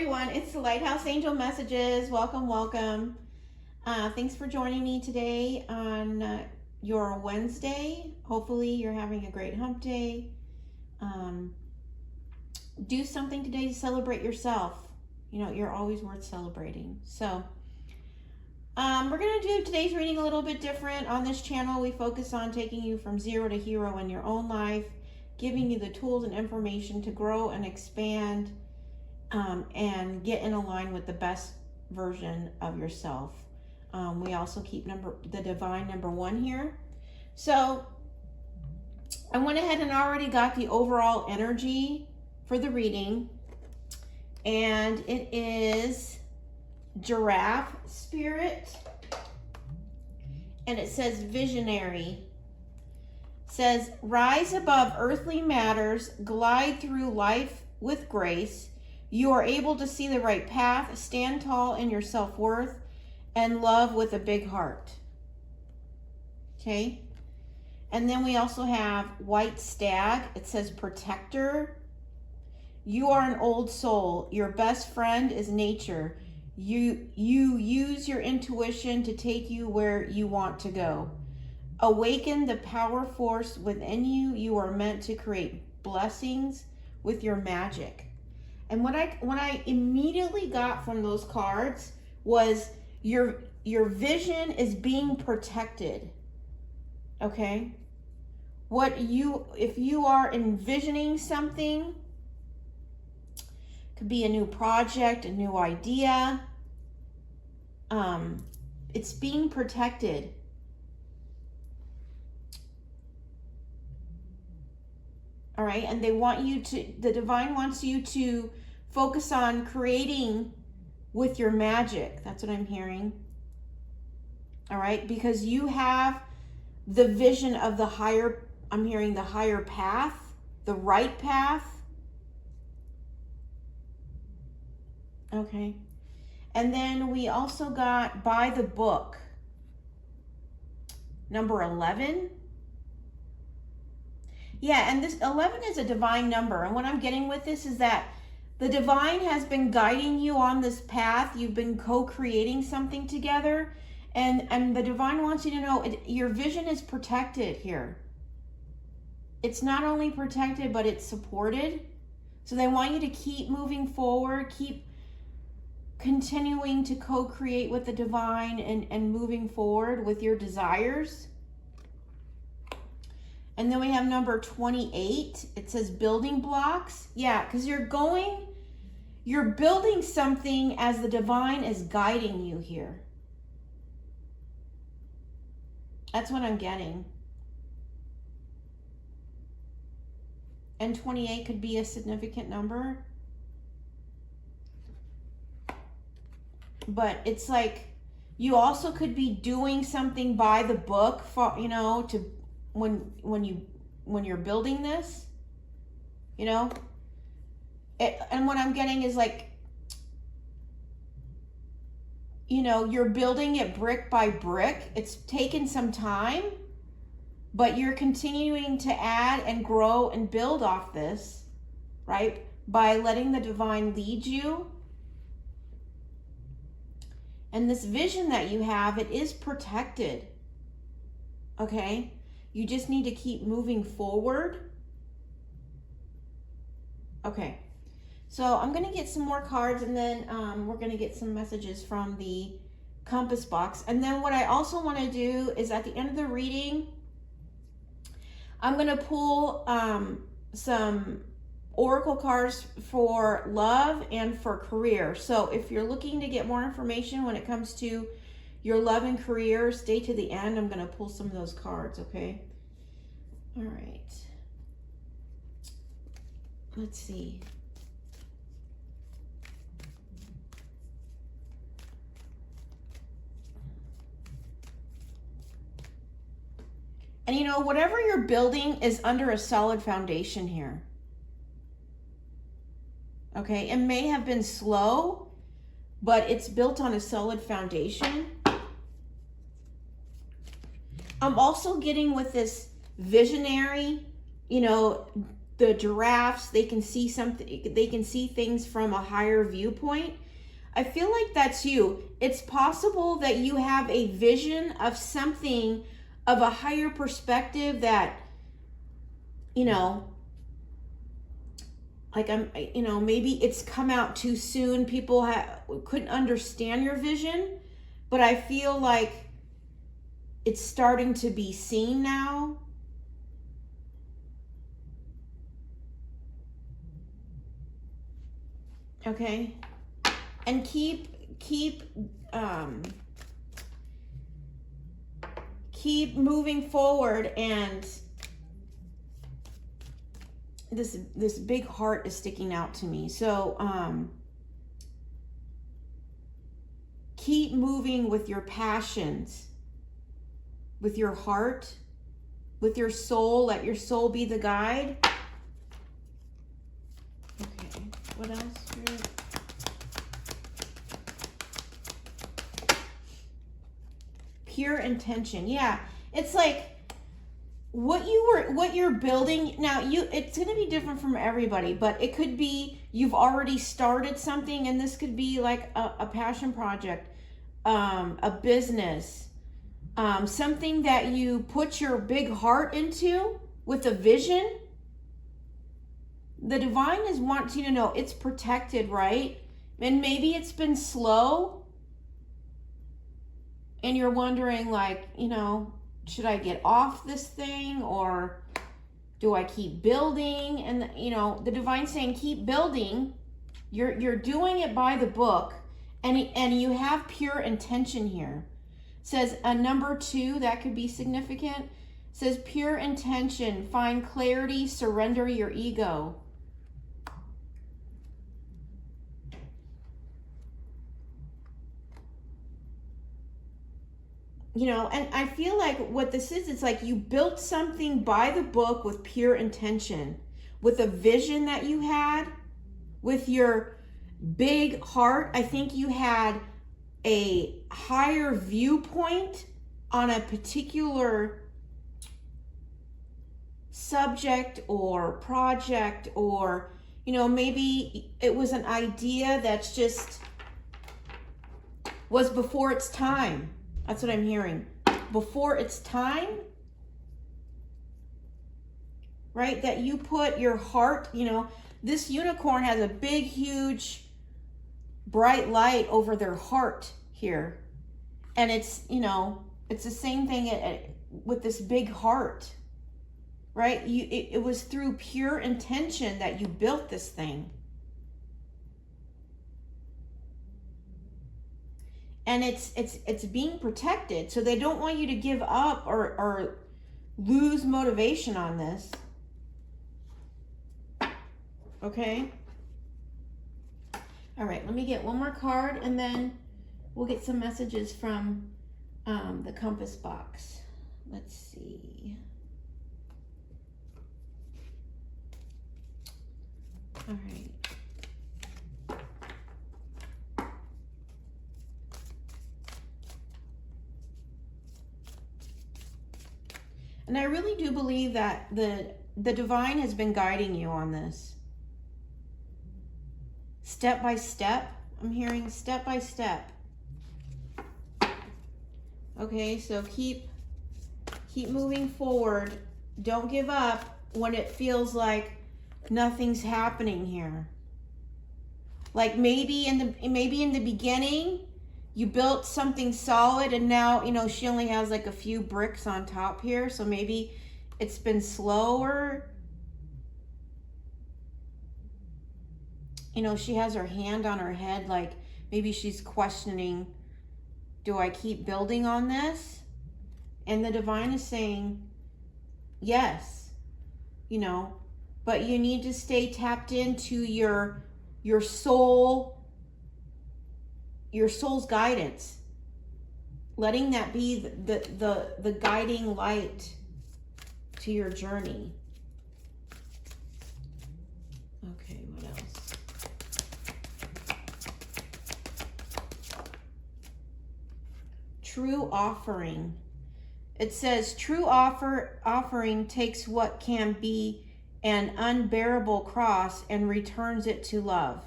everyone. It's the Lighthouse Angel Messages. Welcome, welcome. Thanks for joining me today on your Wednesday. Hopefully you're having a great hump day. Do something today to celebrate yourself. You know, you're always worth celebrating. So we're going to do today's reading a little bit different. On this channel, we focus on taking you from zero to hero in your own life, giving you the tools and information to grow and expand and get in line with the best version of yourself. We also keep the divine number one here. So I went ahead and already got the overall energy for the reading, and it is Giraffe Spirit, and it says visionary. It says, rise above earthly matters, glide through life with grace. You are able to see the right path, stand tall in your self-worth, and love with a big heart. Okay? And then we also have White Stag. It says protector. You are an old soul. Your best friend is nature. You use your intuition to take you where you want to go. Awaken the power force within you. You are meant to create blessings with your magic. And what I immediately got from those cards was your vision is being protected. Okay? If you are envisioning something, could be a new project, a new idea, it's being protected. All right, and the divine wants you to focus on creating with your magic. That's what I'm hearing. All right, because you have the vision of the higher, I'm hearing the higher path, the right path. Okay. And then we also got by the book, number 11. Yeah, and this 11 is a divine number. And what I'm getting with this is that the divine has been guiding you on this path. You've been co-creating something together. And the divine wants you to know your vision is protected here. It's not only protected, but it's supported. So they want you to keep moving forward, keep continuing to co-create with the divine and moving forward with your desires. And then we have number 28. It says building blocks. Yeah, because you're building something as the divine is guiding you here. That's what I'm getting. And 28 could be a significant number. But it's like you also could be doing something by the book for, you know, to when you're building this, you know. And what I'm getting is like, you know, you're building it brick by brick. It's taken some time, but you're continuing to add and grow and build off this, right? By letting the divine lead you. And this vision that you have, it is protected. Okay? You just need to keep moving forward. Okay. So I'm going to get some more cards, and then we're going to get some messages from the compass box. And then what I also want to do is at the end of the reading, I'm going to pull some oracle cards for love and for career. So if you're looking to get more information when it comes to your love and career, stay to the end. I'm going to pull some of those cards, okay? All right. Let's see. And you know, whatever you're building is under a solid foundation here. Okay, it may have been slow, but it's built on a solid foundation. I'm also getting with this visionary, you know, the giraffes, they can see something, they can see things from a higher viewpoint. I feel like that's you. It's possible that you have a vision of something of a higher perspective that, you know, like maybe it's come out too soon. People couldn't understand your vision, but I feel like it's starting to be seen now. Okay. And keep moving forward. And this big heart is sticking out to me. So keep moving with your passions, with your heart, with your soul. Let your soul be the guide. Okay, what else? Pure intention. Yeah, it's like what you're building now. It's going to be different from everybody, but it could be you've already started something, and this could be like a passion project, a business, something that you put your big heart into with a vision. The divine wants you to know it's protected, right? And maybe it's been slow, and you're wondering, like, should I get off this thing, or do I keep building? And the divine's saying keep building. You're doing it by the book, and you have pure intention here. It says number 2, that could be significant. It says pure intention, find clarity, surrender your ego. And I feel like what this is, it's like you built something by the book with pure intention, with a vision that you had, with your big heart. I think you had a higher viewpoint on a particular subject or project, or, maybe it was an idea that's just was before its time. That's what I'm hearing. Before its time, right? That you put your heart, this unicorn has a big, huge, bright light over their heart here. And it's, it's the same thing with this big heart, right? It was through pure intention that you built this thing. And it's being protected. So they don't want you to give up or lose motivation on this. Okay? All right, let me get one more card, and then we'll get some messages from the compass box. Let's see. All right. And I really do believe that the divine has been guiding you on this. Step by step. I'm hearing step by step. Okay, so keep moving forward. Don't give up when it feels like nothing's happening here. Like maybe in the beginning you built something solid, and now, she only has like a few bricks on top here. So maybe it's been slower. She has her hand on her head, like maybe she's questioning, do I keep building on this? And the divine is saying, yes, but you need to stay tapped into your soul, your soul's guidance, letting that be the guiding light to your journey. Okay, what else? True offering. It says true offering takes what can be an unbearable cross and returns it to love.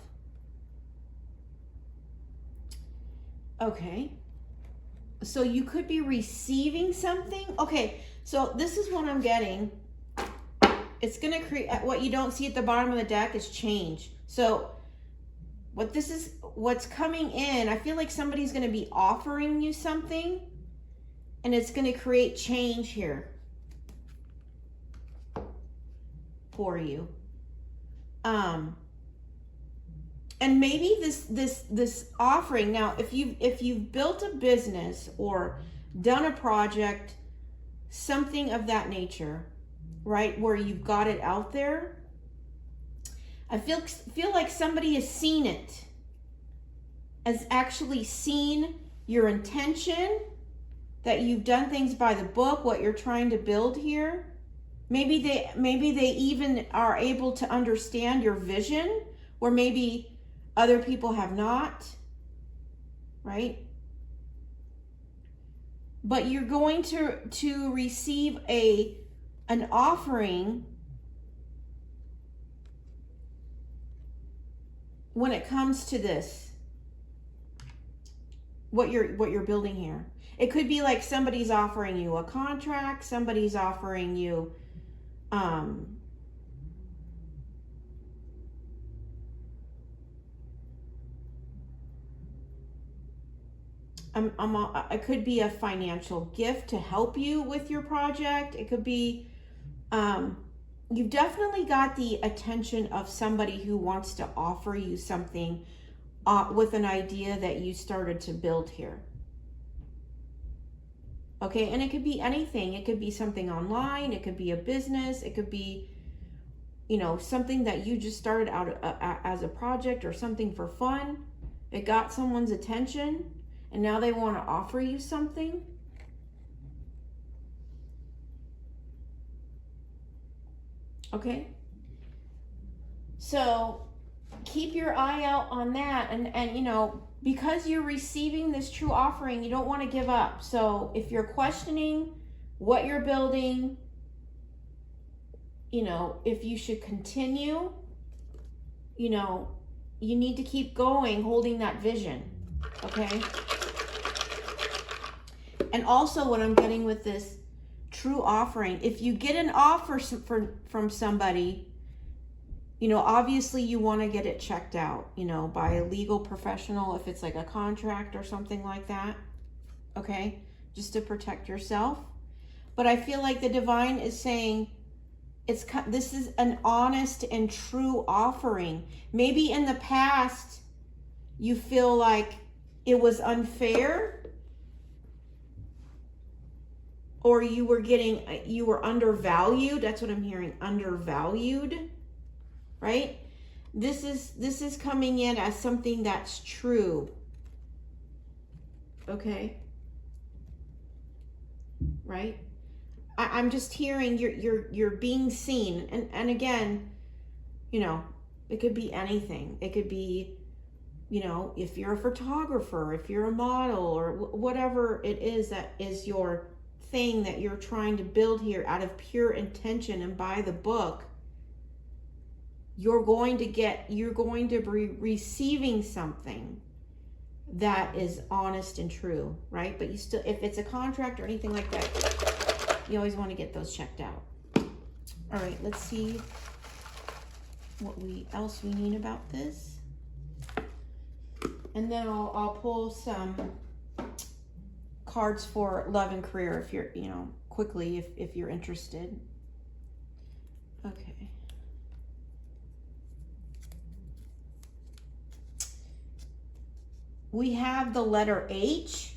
Okay. So you could be receiving something. Okay, so this is what I'm getting. It's going to create, what you don't see at the bottom of the deck is change. So what's coming in, I feel like somebody's going to be offering you something, and it's going to create change here for you. And maybe this offering, now if you've built a business or done a project, something of that nature, right, where you've got it out there, I feel like somebody has seen it, has actually seen your intention, that you've done things by the book, what you're trying to build here. Maybe they even are able to understand your vision, or maybe other people have not, right? But you're going to receive an offering when it comes to this, what you're building here. It could be like somebody's offering you a contract, somebody's offering you it could be a financial gift to help you with your project. It could be, you've definitely got the attention of somebody who wants to offer you something with an idea that you started to build here. Okay, and it could be anything. It could be something online. It could be a business. It could be, something that you just started out as a project or something for fun. It got someone's attention, and now they want to offer you something. Okay? So keep your eye out on that. And because you're receiving this true offering, you don't want to give up. So if you're questioning what you're building, if you should continue, you need to keep going, holding that vision. Okay? And also what I'm getting with this true offering, if you get an offer from somebody, obviously you want to get it checked out, by a legal professional, if it's like a contract or something like that. Okay? Just to protect yourself. But I feel like the divine is saying this is an honest and true offering. Maybe in the past you feel like it was unfair, or you were undervalued. That's what I'm hearing, undervalued, right? This is coming in as something that's true. Okay? Right? I'm just hearing you're being seen. And again, it could be anything. It could be, if you're a photographer, if you're a model, or whatever it is that is your thing that you're trying to build here out of pure intention and by the book, you're going to be receiving something that is honest and true, right? But you still, if it's a contract or anything like that, you always want to get those checked out. All right, let's see what else we need about this. And then I'll pull some cards for love and career if you're, quickly if you're interested. Okay. We have the letter H.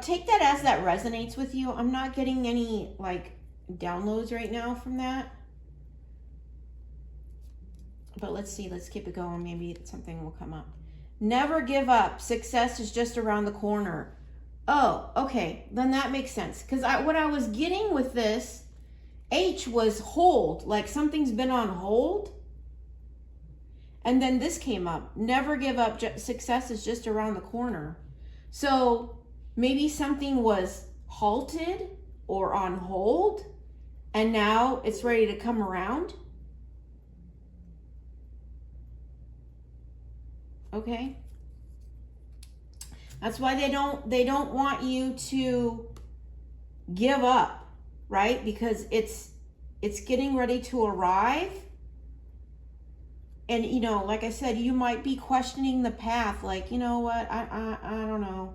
Take that as that resonates with you. I'm not getting any downloads right now from that. But let's see, let's keep it going. Maybe something will come up. Never give up. Success is just around the corner. Oh, okay. Then that makes sense. Because what I was getting with this, H was hold. Like something's been on hold. And then this came up. Never give up. Success is just around the corner. So maybe something was halted or on hold, and now it's ready to come around. Okay? That's why they don't want you to give up, right? Because it's getting ready to arrive. And, you know, like I said, you might be questioning the path. Like, you know what? I don't know.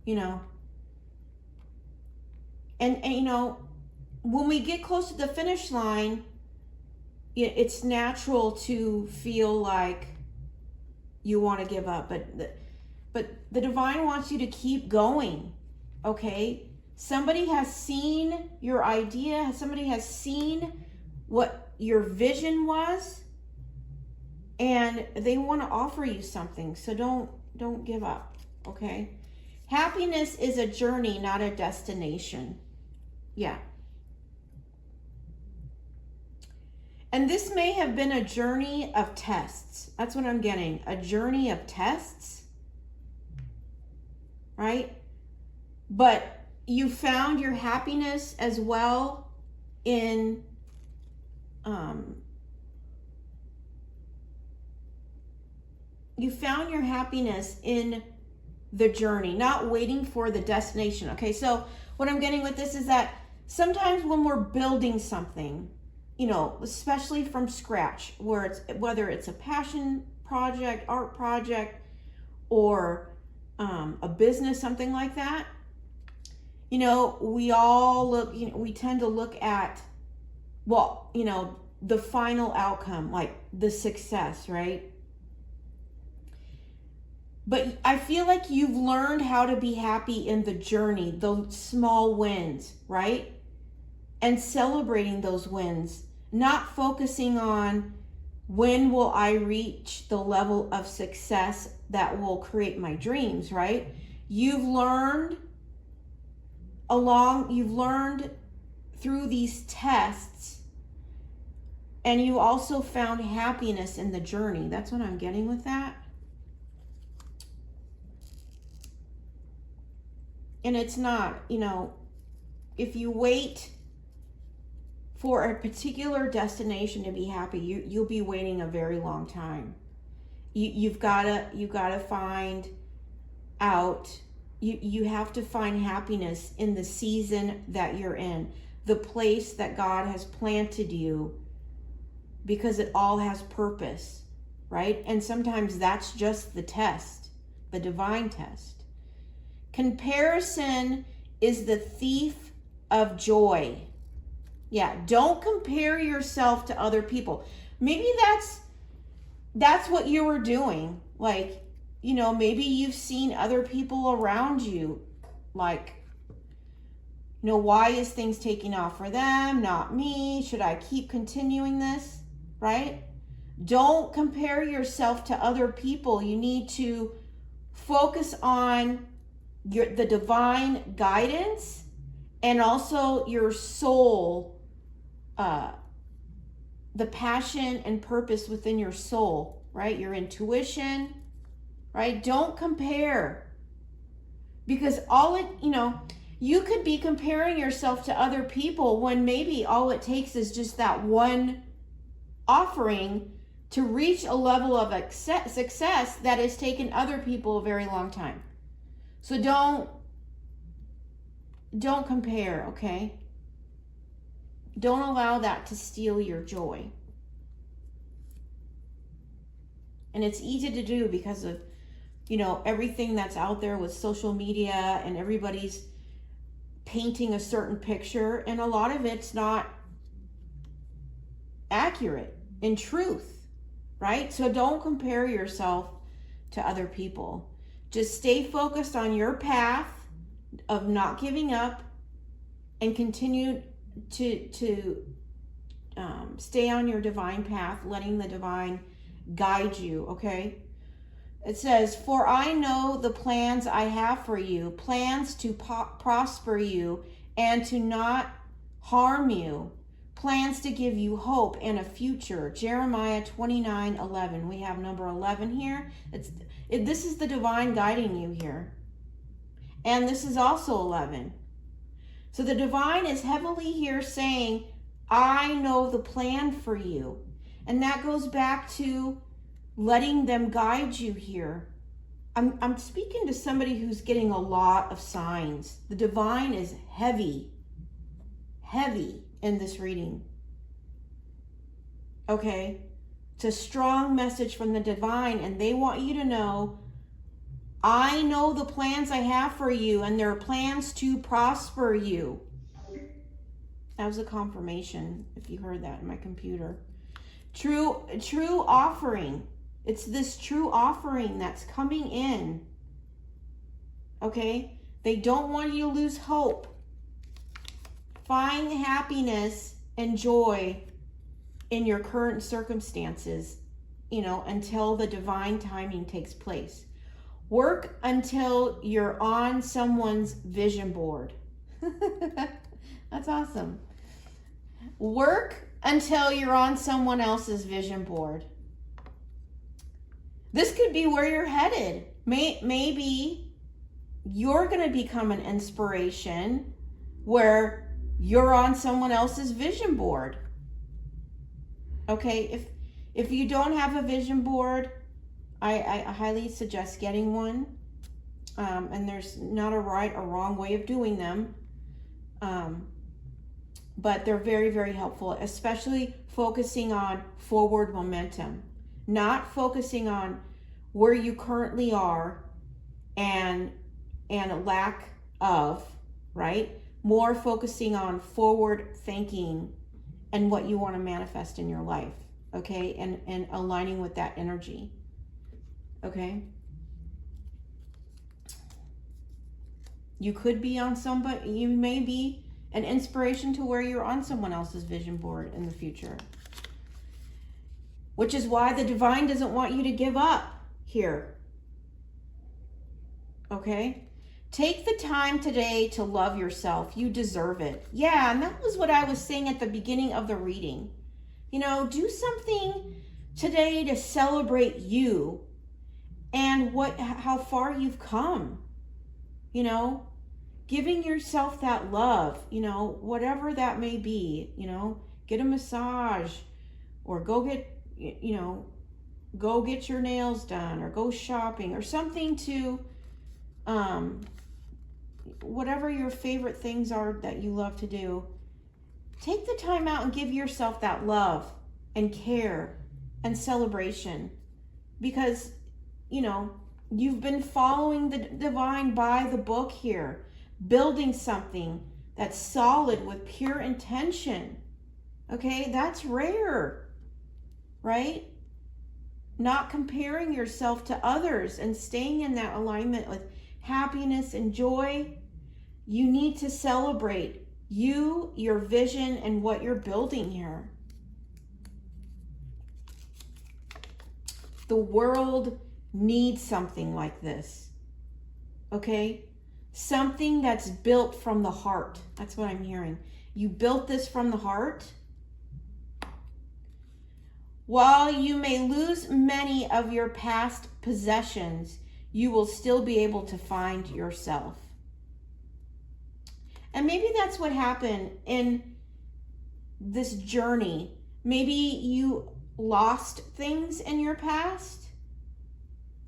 You know. And, you know, when we get close to the finish line, it's natural to feel like you want to give up. But the divine wants you to keep going. Okay? Somebody has seen your idea. Somebody has seen what your vision was. And they want to offer you something. So don't give up, okay? Happiness is a journey, not a destination. Yeah. And this may have been a journey of tests. That's what I'm getting. A journey of tests. Right? But you found your happiness as well in you found your happiness in the journey, not waiting for the destination. Okay, so what I'm getting with this is that sometimes when we're building something, you know, especially from scratch, whether it's a passion project, art project, or a business, something like that, you know, we tend to look at, well, you know, the final outcome, like the success, right? But I feel like you've learned how to be happy in the journey, the small wins, right? And celebrating those wins, not focusing on when will I reach the level of success that will create my dreams, right? You've learned through these tests, and you also found happiness in the journey. That's what I'm getting with that. And it's not, you know, if you wait for a particular destination to be happy, you'll be waiting a very long time. You've gotta find out. You have to find happiness in the season that you're in, the place that God has planted you, because it all has purpose, right? And sometimes that's just the test, the divine test. Comparison is the thief of joy. Yeah, don't compare yourself to other people. Maybe that's what you were doing. Like, you know, maybe you've seen other people around you, like, you know, why is things taking off for them, not me? Should I keep continuing this, right? Don't compare yourself to other people. You need to focus on the divine guidance, and also your soul, the passion and purpose within your soul, right? Your intuition, right? Don't compare, because you could be comparing yourself to other people when maybe all it takes is just that one offering to reach a level of success that has taken other people a very long time. So don't compare, okay? Don't allow that to steal your joy. And it's easy to do because of, you know, everything that's out there with social media, and everybody's painting a certain picture, and a lot of it's not accurate in truth, right? So don't compare yourself to other people. Just stay focused on your path of not giving up, and continue to stay on your divine path, letting the divine guide you, okay? It says, "For I know the plans I have for you, plans to prosper you and to not harm you, plans to give you hope and a future. Jeremiah 29:11. We have number 11 here. This is the divine guiding you here. And this is also 11. So the divine is heavily here saying, I know the plan for you. And that goes back to letting them guide you here. I'm speaking to somebody who's getting a lot of signs. The divine is heavy in this reading. Okay? It's a strong message from the divine, and they want you to know, I know the plans I have for you, and they're plans to prosper you. That was a confirmation, if you heard that in my computer. True offering. It's this true offering that's coming in. Okay? They don't want you to lose hope. Find happiness and joy in your current circumstances, until the divine timing takes place. Work until you're on someone's vision board. That's awesome. Work until you're on someone else's vision board. This could be where you're headed. Maybe you're going to become an inspiration where you're on someone else's vision board. Okay, if you don't have a vision board, I highly suggest getting one. And there's not a right or wrong way of doing them. But they're very, very helpful, especially focusing on forward momentum, not focusing on where you currently are and a lack of, right? More focusing on forward thinking and what you want to manifest in your life, okay? And aligning with that energy, okay? You could be on somebody, you may be an inspiration to where you're on someone else's vision board in the future. Which is why the divine doesn't want you to give up here. Okay? Take the time today to love yourself. You deserve it. Yeah, and that was what I was saying at the beginning of the reading. Do something today to celebrate you and how far you've come. Giving yourself that love, whatever that may be, get a massage or go get your nails done or go shopping or something to, whatever your favorite things are that you love to do. Take the time out and give yourself that love and care and celebration because, you've been following the divine by the book here. Building something that's solid with pure intention. Okay, that's rare, right? Not comparing yourself to others and staying in that alignment with happiness and joy. You need to celebrate you, your vision, and what you're building here. The world needs something like this, okay? Something that's built from the heart. That's what I'm hearing. You built this from the heart. While you may lose many of your past possessions, you will still be able to find yourself. And maybe that's what happened in this journey. Maybe you lost things in your past.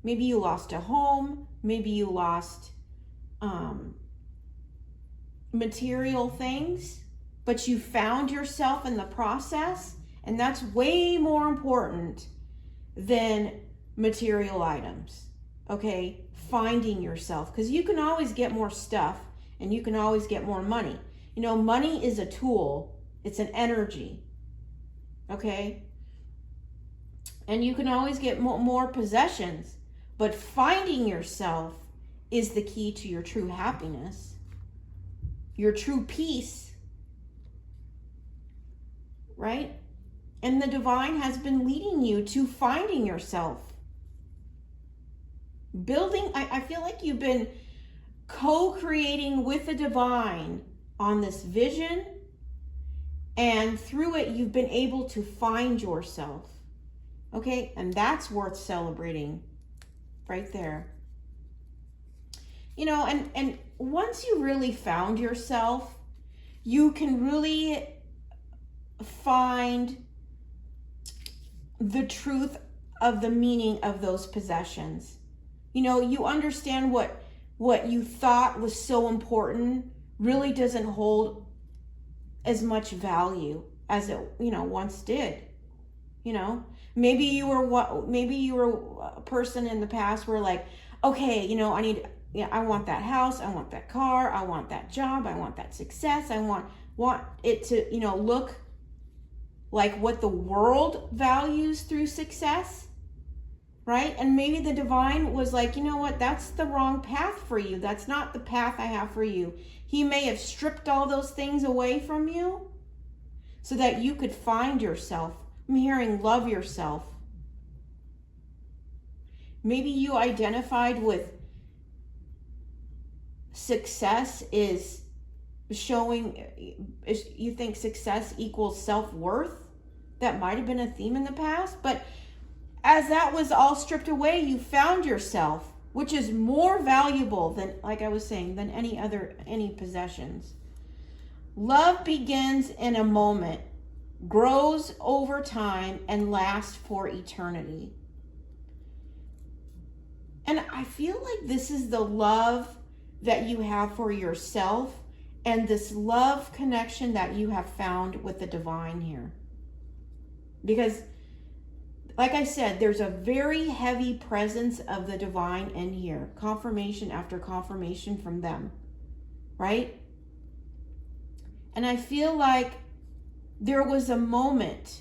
Maybe you lost a home. Maybe you lost material things, but you found yourself in the process, and that's way more important than material items. Okay, finding yourself, because you can always get more stuff and you can always get more money. Money is a tool, it's an energy. Okay, and you can always get more possessions, but finding yourself is the key to your true happiness, your true peace, right? And the divine has been leading you to finding yourself. Building, I feel like you've been co-creating with the divine on this vision And through it, you've been able to find yourself. Okay? And that's worth celebrating right there. You know, and once you really found yourself, you can really find the truth of the meaning of those possessions. You know, you understand what you thought was so important really doesn't hold as much value as it, you know, once did. You know, maybe you were a person in the past where like, okay, you know, I want that house, I want that car, I want that job, I want that success, I want it to, you know, look like what the world values through success, right? And maybe the divine was like, you know what, that's the wrong path for you. That's not the path I have for you. He may have stripped all those things away from you so that you could find yourself. I'm hearing love yourself. Maybe you identified with success is showing, you think success equals self-worth. That might have been a theme in the past, but as that was all stripped away, you found yourself, which is more valuable than, like I was saying, than any possessions. Love begins in a moment, grows over time, and lasts for eternity. And I feel like this is the love that you have for yourself and this love connection that you have found with the divine here. Because, like I said, there's a very heavy presence of the divine in here. Confirmation after confirmation from them, right? And I feel like there was a moment,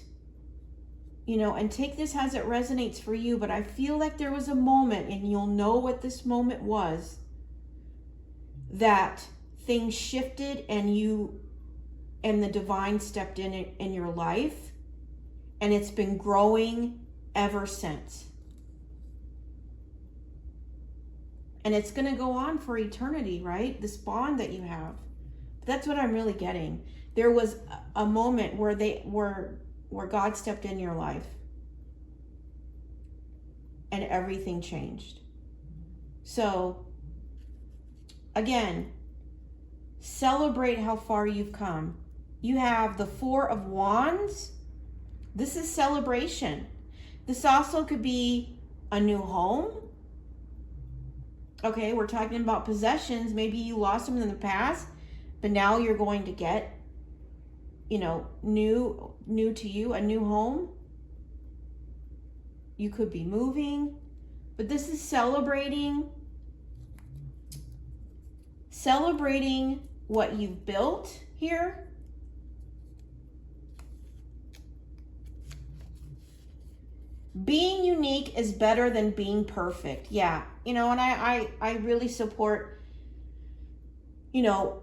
you know, and take this as it resonates for you, but I feel like there was a moment, and you'll know what this moment was, that things shifted and the divine stepped in your life, and it's been growing ever since. And it's going to go on for eternity, right? This bond that you have. That's what I'm really getting. There was a moment where God stepped in your life and everything changed. So again, celebrate how far you've come. You have the Four of Wands. This is celebration. This also could be a new home. Okay, we're talking about possessions. Maybe you lost them in the past, but now you're going to get, you know, new to you, a new home. You could be moving, but this is celebrating what you've built here. Being unique is better than being perfect. Yeah, you know, and I really support, you know,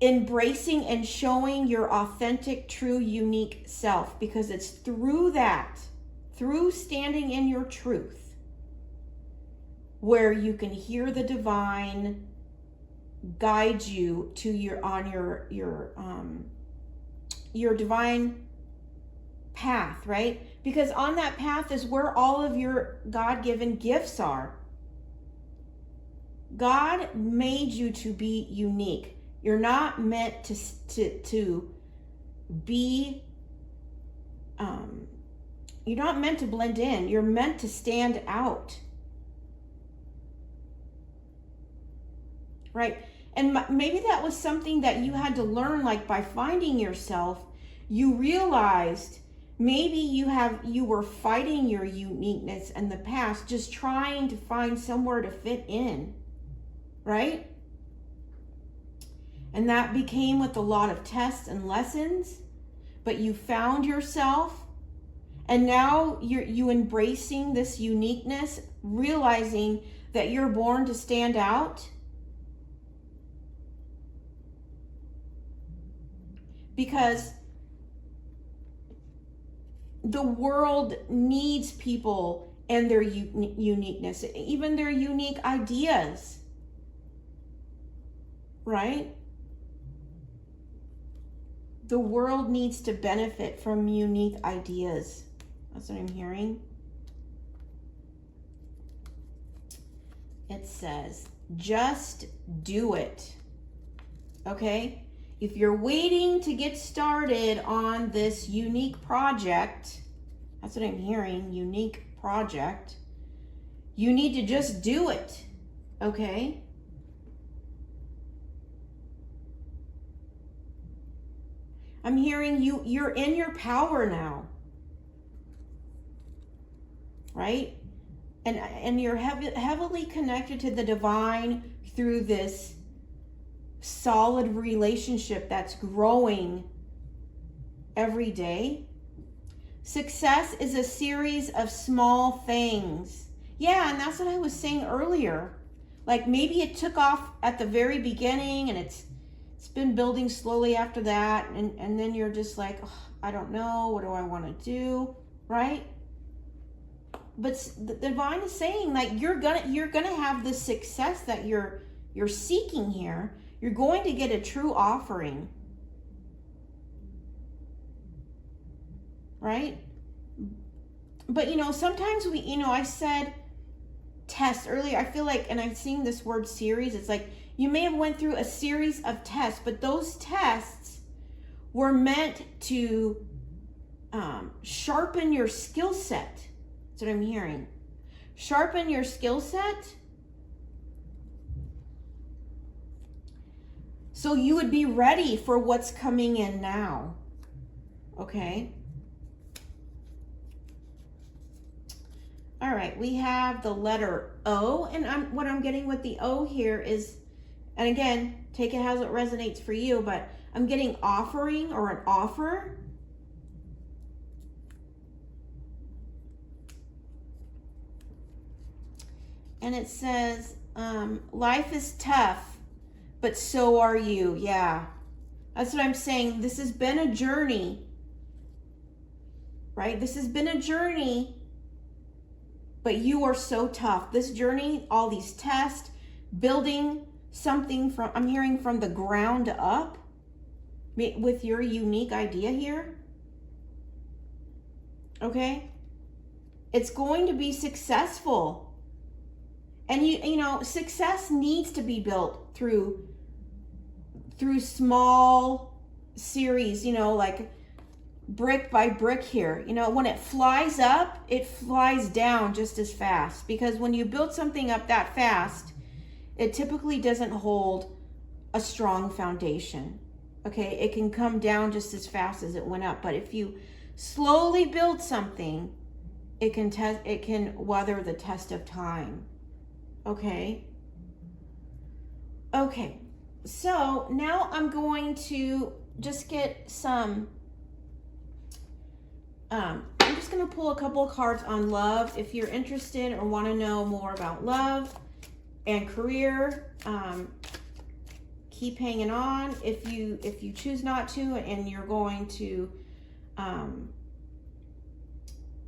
embracing and showing your authentic, true, unique self, because it's through that, through standing in your truth, where you can hear the divine guide you to your divine path, right? Because on that path is where all of your God-given gifts are. God made you to be unique. You're not meant to be, you're not meant to blend in. You're meant to stand out. Right? And maybe that was something that you had to learn, like by finding yourself, you realized maybe you were fighting your uniqueness in the past, just trying to find somewhere to fit in, right? And that became with a lot of tests and lessons, but you found yourself, and now you embracing this uniqueness, realizing that you're born to stand out. Because the world needs people and their uniqueness, even their unique ideas, right? The world needs to benefit from unique ideas. That's what I'm hearing. It says, just do it. Okay? If you're waiting to get started on this unique project, that's what I'm hearing, unique project, you need to just do it. Okay? I'm hearing you're in your power now. Right? And you're heavily connected to the divine through this solid relationship that's growing every day. Success is a series of small things. Yeah, and that's what I was saying earlier. Like maybe it took off at the very beginning and it's been building slowly after that, and then you're just like, oh, I don't know, what do I want to do, right? But the divine is saying, like, you're gonna have the success that you're seeking here. You're going to get a true offering, right? But sometimes I said test earlier. I feel like, and I'm seeing this word series, it's like you may have went through a series of tests, but those tests were meant to sharpen your skill set. That's what I'm hearing. Sharpen your skill set so you would be ready for what's coming in now. Okay? All right, we have the letter O, and what I'm getting with the O here is, and again, take it as it resonates for you, but I'm getting offering or an offer. And it says, life is tough, but so are you. Yeah, that's what I'm saying. This has been a journey, right? This has been a journey, but you are so tough. This journey, all these tests, building something from, I'm hearing from the ground up with your unique idea here. Okay? It's going to be successful. And success needs to be built through small series, like brick by brick here. When it flies up, it flies down just as fast, because when you build something up that fast, it typically doesn't hold a strong foundation. Okay, it can come down just as fast as it went up, but if you slowly build something, it can weather the test of time. Okay. So now I'm going to just get some, I'm just going to pull a couple of cards on love. If you're interested or want to know more about love and career, keep hanging on. If you choose not to and you're going to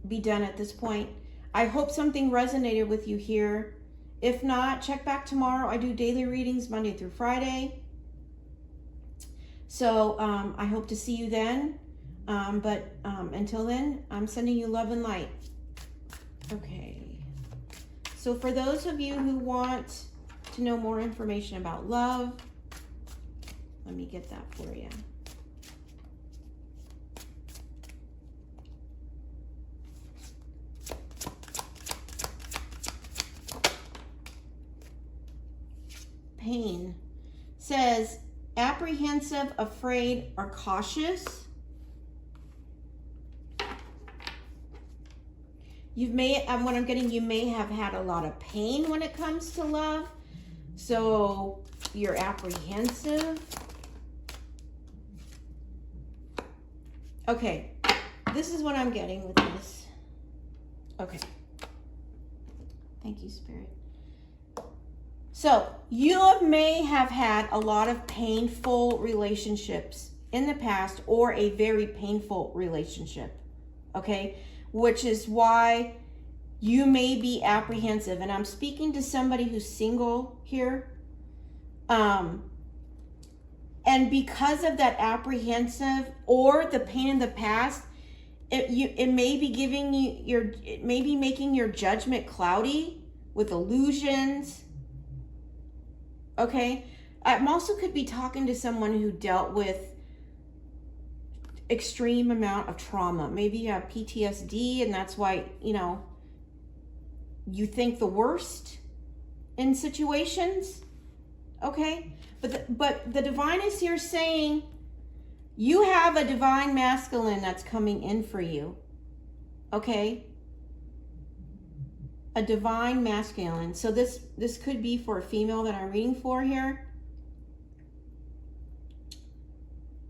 be done at this point, I hope something resonated with you here. If not, check back tomorrow. I do daily readings Monday through Friday. So I hope to see you then. But until then, I'm sending you love and light. Okay. So for those of you who want to know more information about love, let me get that for you. Pain says apprehensive, afraid, or cautious. What I'm getting, you may have had a lot of pain when it comes to love, so you're apprehensive. Okay, this is what I'm getting with this. Okay, thank you, Spirit. So you may have had a lot of painful relationships in the past, or a very painful relationship, okay? Which is why you may be apprehensive. And I'm speaking to somebody who's single here. And because of that apprehensive or the pain in the past, it may be giving you it may be making your judgment cloudy with illusions. Okay? I'm also could be talking to someone who dealt with extreme amount of trauma. Maybe you have PTSD, and that's why, you think the worst in situations. Okay? But the divine is here saying you have a divine masculine that's coming in for you. Okay? A divine masculine. So this could be for a female that I'm reading for here.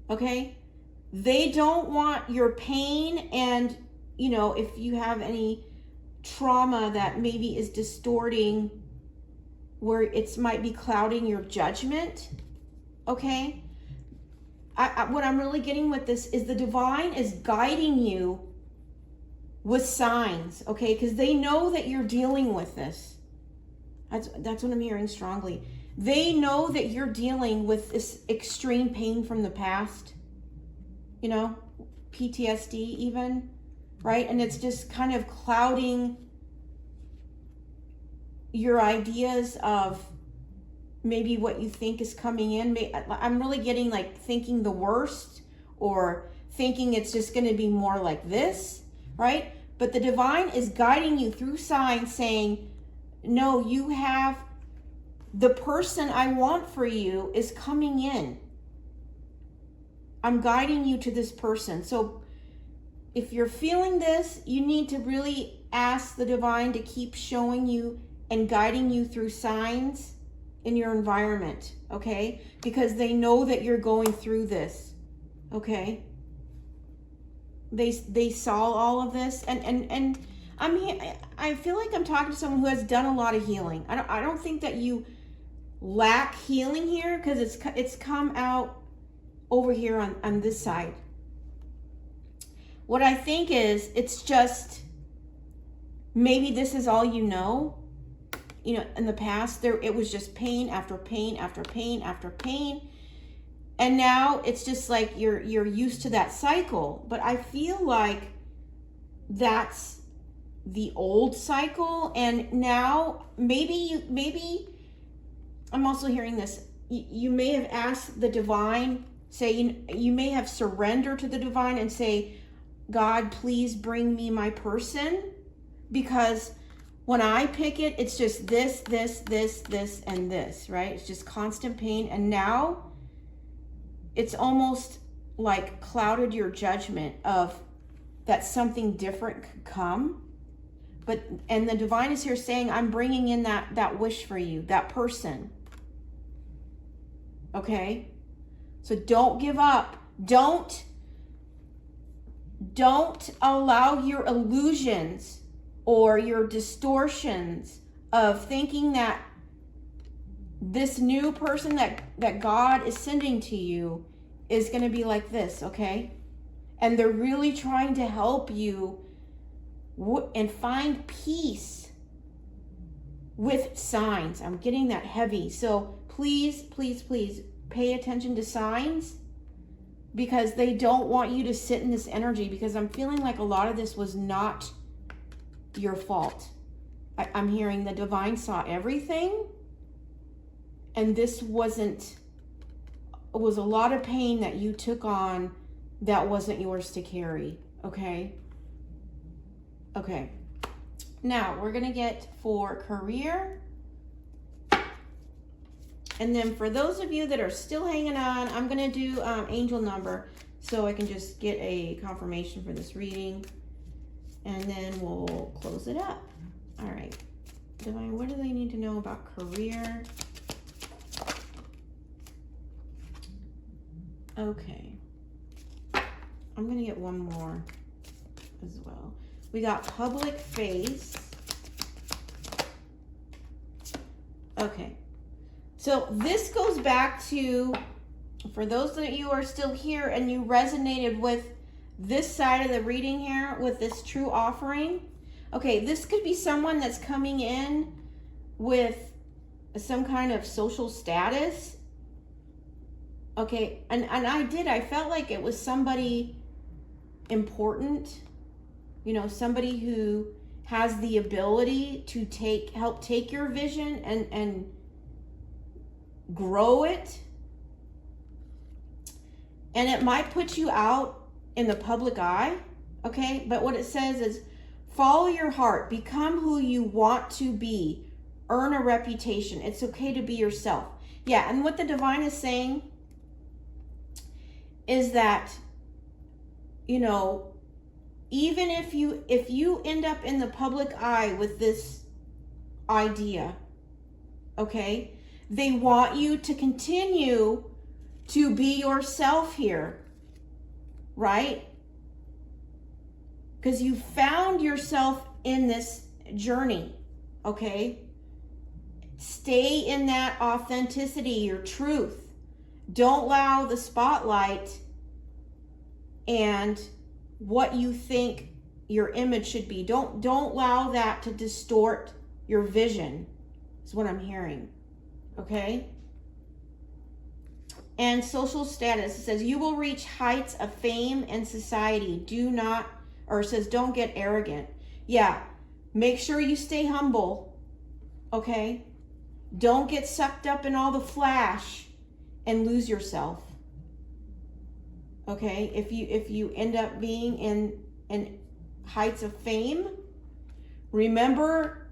Okay? They don't want your pain, and if you have any trauma that maybe is distorting, where it might be clouding your judgment. Okay? What I'm really getting with this is the divine is guiding you with signs, okay? Because they know that you're dealing with this. That's what I'm hearing strongly. They know that you're dealing with this extreme pain from the past. PTSD even, right? And it's just kind of clouding your ideas of maybe what you think is coming in. I'm really getting like thinking the worst, or thinking it's just going to be more like this, right? But the divine is guiding you through signs saying, no, you have the person I want for you is coming in. I'm guiding you to this person. So if you're feeling this, you need to really ask the divine to keep showing you and guiding you through signs in your environment, okay? Because they know that you're going through this, okay? They saw all of this, and I feel like I'm talking to someone who has done a lot of healing. I don't think that you lack healing here, because it's come out over here on this side. What I think is, it's just maybe this is all you know. In the past, it was just pain after pain after pain after pain. And now it's just like you're used to that cycle. But I feel like that's the old cycle. And now maybe I'm also hearing this. You may have asked the divine, say, you may have surrendered to the divine and say, God, please bring me my person, because when I pick it, it's just this, and this, right? It's just constant pain. And now it's almost like clouded your judgment of that something different could come. And the divine is here saying, I'm bringing in that wish for you, that person. Okay? So don't give up. Don't allow your illusions or your distortions of thinking that this new person that God is sending to you is going to be like this, okay? And they're really trying to help you and find peace with signs. I'm getting that heavy. So please pay attention to signs, because they don't want you to sit in this energy, because I'm feeling like a lot of this was not your fault. I'm hearing the divine saw everything, and this was a lot of pain that you took on that wasn't yours to carry. Okay. Now we're gonna get for career, and then for those of you that are still hanging on, I'm gonna do angel number, so I can just get a confirmation for this reading, and then we'll close it up. All right, divine, what do they need to know about career? Okay, I'm gonna get one more as well. We got public face. Okay, so this goes back to, for those of you who are still here and you resonated with this side of the reading here, with this true offering. Okay, this could be someone that's coming in with some kind of social status. Okay, and I felt like it was somebody important, somebody who has the ability to help take your vision and grow it. And it might put you out in the public eye, okay? But what it says is, follow your heart, become who you want to be, earn a reputation. It's okay to be yourself. Yeah, and what the divine is saying is that, even if you end up in the public eye with this idea, okay, they want you to continue to be yourself here, right? Because you found yourself in this journey, okay? Stay in that authenticity, your truth. Don't allow the spotlight and what you think your image should be. Don't allow that to distort your vision, is what I'm hearing, okay? And social status, it says, you will reach heights of fame and society. It says, don't get arrogant. Yeah, make sure you stay humble, okay? Don't get sucked up in all the flash and lose yourself, okay? If you end up being in heights of fame, remember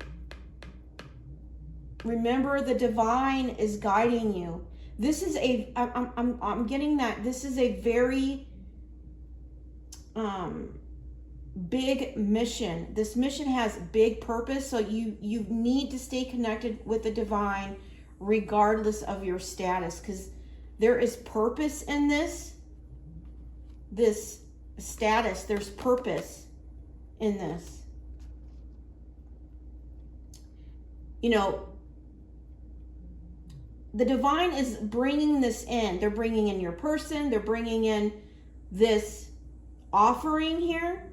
the divine is guiding you. This is I'm getting that this is a very big mission. This mission has big purpose, so you need to stay connected with the divine regardless of your status, because there is purpose in this status. There's purpose in this. The divine is bringing this in. They're bringing in your person. They're bringing in this offering here.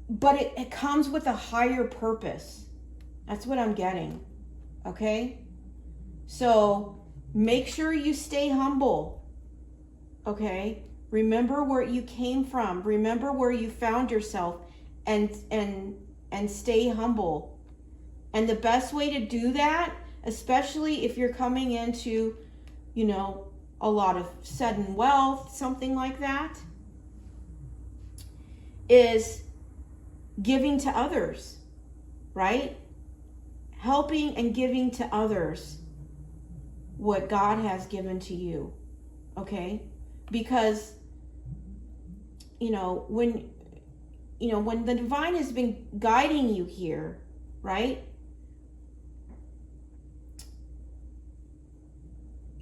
But it comes with a higher purpose. That's what I'm getting. Okay? So make sure you stay humble. Okay? Remember where you came from. Remember where you found yourself, and stay humble. And the best way to do that, especially if you're coming into, a lot of sudden wealth, something like that, is giving to others, right? Helping and giving to others what God has given to you, okay? Because, when the divine has been guiding you here, right?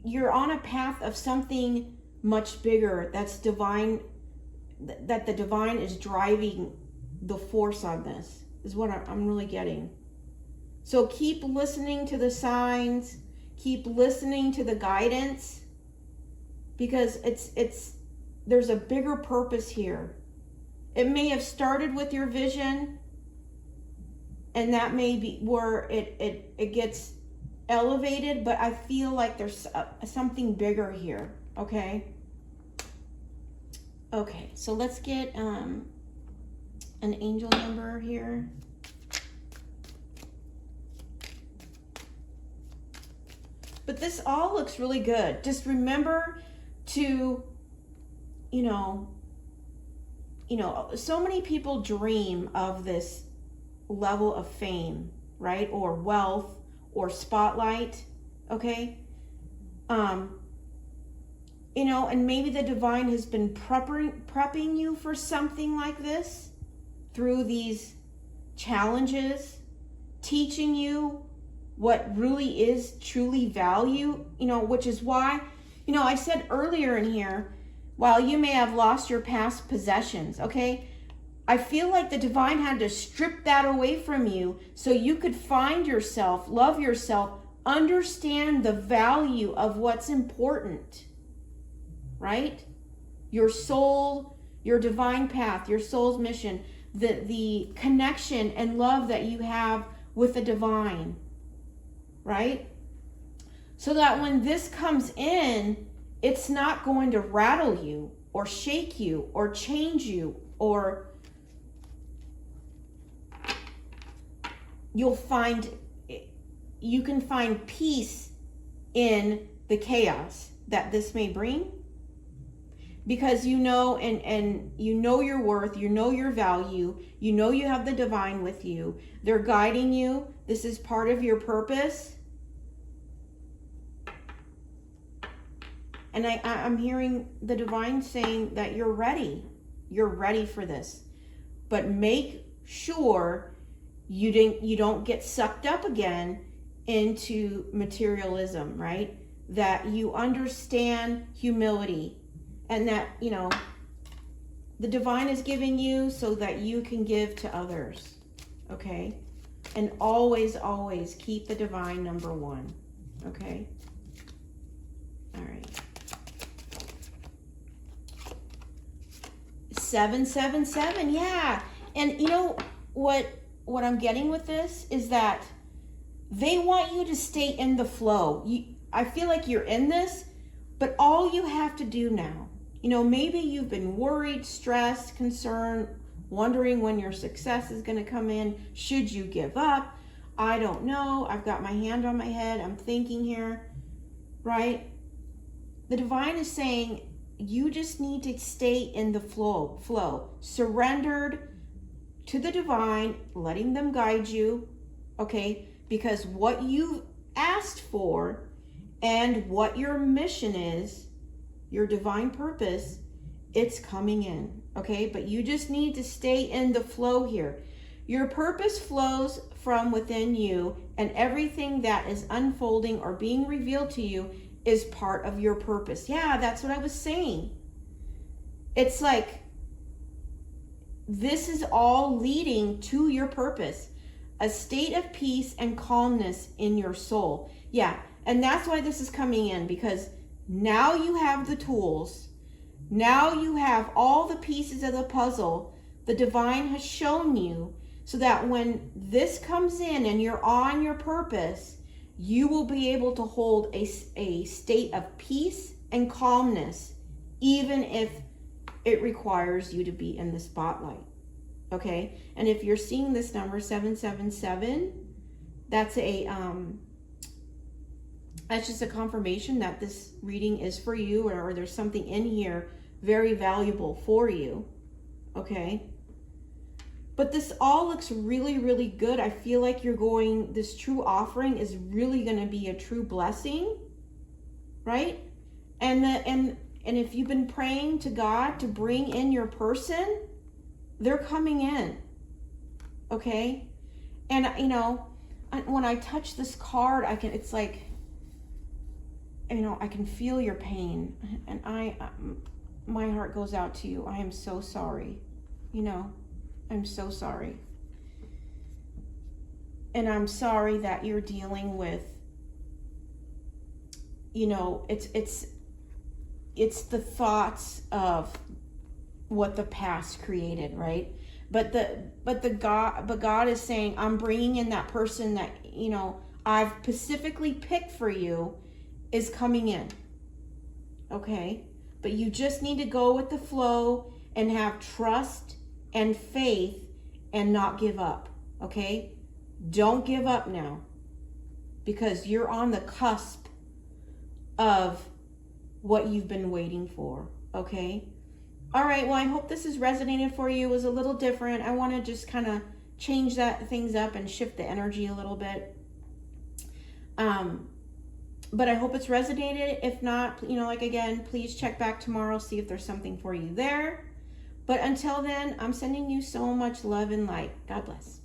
You're on a path of something much bigger that's divine, that the divine is driving the force on this, is what I'm really getting. So keep listening to the signs, keep listening to the guidance, because there's a bigger purpose here. It may have started with your vision, and that may be where it gets elevated, but I feel like there's something bigger here, okay? Okay, so let's get an angel number here. But this all looks really good. Just remember to, so many people dream of this level of fame, right? Or wealth, or spotlight, okay? And maybe the divine has been prepping you for something like this through these challenges, teaching you what really is truly value, which is why, I said earlier in here, while you may have lost your past possessions, okay? I feel like the divine had to strip that away from you so you could find yourself, love yourself, understand the value of what's important, right? Your soul, your divine path, your soul's mission, the connection and love that you have with the divine, right? so that when this comes in, it's not going to rattle you or shake you or change you, or you can find peace in the chaos that this may bring, because you know, and you know your worth, you know your value, you know you have the divine with you. They're guiding you. This is part of your purpose. And I'm hearing the divine saying that you're ready. You're ready for this. But make sure you don't get sucked up again into materialism, right? That you understand humility, and that, you know, the divine is giving you so that you can give to others, okay? And always, always keep the divine number one, okay? All right. 777, yeah. And you know what I'm getting with this is that they want you to stay in the flow. I feel like you're in this, but all you have to do now, you know, maybe you've been worried, stressed, concerned, wondering when your success is going to come in. Should you give up? I don't know. I've got my hand on my head. I'm thinking here, right? The divine is saying you just need to stay in the flow, surrendered to the divine, letting them guide you, okay? Because what you've asked for and what your mission is, your divine purpose, it's coming in, okay? But you just need to stay in the flow here. Your purpose flows from within you, and everything that is unfolding or being revealed to you is part of your purpose. Yeah, that's what I was saying. It's like this is all leading to your purpose, a state of peace and calmness in your soul. Yeah, and that's why this is coming in, because now you have the tools. Now you have all the pieces of the puzzle the divine has shown you, so that when this comes in and you're on your purpose, you will be able to hold a state of peace and calmness, even if it requires you to be in the spotlight. Okay? And if you're seeing this number 777, that's just a confirmation that this reading is for you, or there's something in here very valuable for you. Okay? But this all looks really, really good. I feel like this true offering is really going to be a true blessing, right? And if you've been praying to God to bring in your person, they're coming in, okay? And you know, when I touch this card, it's like, you know, I can feel your pain, and my heart goes out to you. I am so sorry, you know. I'm so sorry. And I'm sorry that you're dealing with, you know, it's the thoughts of what the past created, right? But God is saying, I'm bringing in that person that, you know, I've specifically picked for you is coming in. Okay? But you just need to go with the flow and have trust and faith and not give up, okay? Don't give up now, because you're on the cusp of what you've been waiting for, okay? All right, well, I hope this has resonated for you. It was a little different. I want to just kind of change things up and shift the energy a little bit. But I hope it's resonated. If not, you know, like again, please check back tomorrow, see if there's something for you there. But until then, I'm sending you so much love and light. God bless.